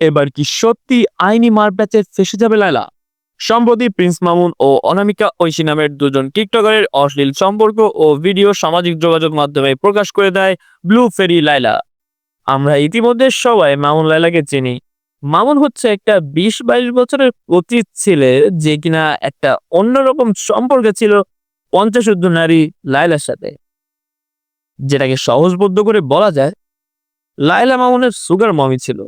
এবার কি সত্যি আইনি মারপ্যাচে ফেসে যাবে লায়লা? সম্প্রতি প্রিন্স মামুন ও অনামিকা ঐশী নামের দুজন টিকটকারের অশ্লীল সম্পর্ক ও ভিডিও সামাজিক যোগাযোগ মাধ্যমে প্রকাশ করে দেয় ব্লু ফেরি লায়লা। আমরা ইতিমধ্যে সবাই মামুন লায়লাকে চিনি। মামুন হচ্ছে একটা 20-22 বছরের কচি ছেলে, যে কিনা একটা অন্যরকম সম্পর্কে ছিল 50 ঊর্ধ্ব নারী লায়লার সাথে। যেটাকে সহজবোধ্য করে বলা যায়, লায়লা মামুনের সুগার মমি ছিল।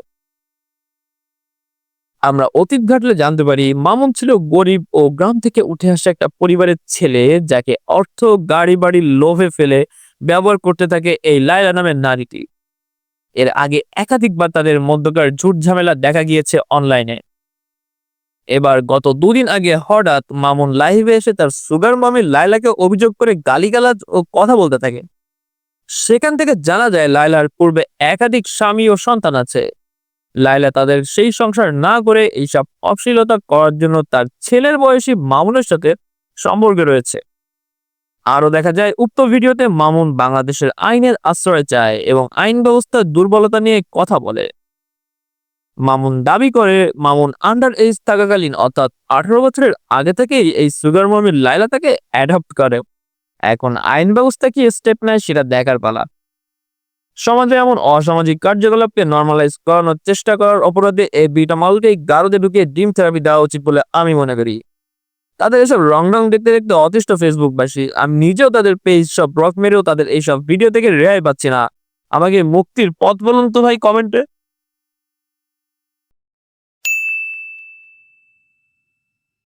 আমরা অতীত ঘাটলে জানতে পারি মামুন ছিল গরিব ও গ্রাম থেকে উঠে আসা একটা পরিবারের ছেলে, যাকে অর্থ গাড়ি বাড়ির লোভে ফেলে ব্যবহার করতে থাকে এই লায়লা নামের নারীটি। এর আগে একাধিকবার তাদের মধ্যকার ঝুট ঝামেলা দেখা গিয়েছে অনলাইনে। এবার গত দুদিন আগে হঠাৎ মামুন লাইভে এসে তার সুগার মামি লায়লাকে অভিযোগ করে গালিগালাজ ও কথা বলতে থাকে। সেখান থেকে জানা যায় লায়লার পূর্বে একাধিক স্বামী ও সন্তান আছে। লায়লা তাদের সেই সংসার না করে এইসব অশ্লীলতা করার জন্য তার ছেলের বয়সী মামুনের সাথে সম্পর্কে রয়েছে। আরো দেখা যায় উক্ত ভিডিওতে মামুন বাংলাদেশের আইনের আশ্রয় চায় এবং আইন ব্যবস্থার দুর্বলতা নিয়ে কথা বলে। মামুন দাবি করে মামুন আন্ডার এজ থাকাকালীন অর্থাৎ 18 বছরের আগে থেকেই এই সুগার মমি লায়লা তাকে অ্যাডপ্ট করে। এখন আইন ব্যবস্থা কি স্টেপ নেয় সেটা দেখার পালা। সমাজে এমন অসামাজিক কার্যকলাপকে নর্মালাইজ করানোর চেষ্টা করার অপরাধে এই বিটা মালকে গারদে ঢুকিয়ে ডিম থেরাপি দেওয়া উচিত বলে আমি মনে করি। তাদের এসব রং দেখতে দেখতে অতিষ্ঠ ফেসবুকবাসী। আমি নিজেও তাদের পেজ সব ব্লক মেরেও তাদের এইসব ভিডিও থেকে রেহাই পাচ্ছি না। আমাকে মুক্তির পথ বলুন তো ভাই কমেন্টে।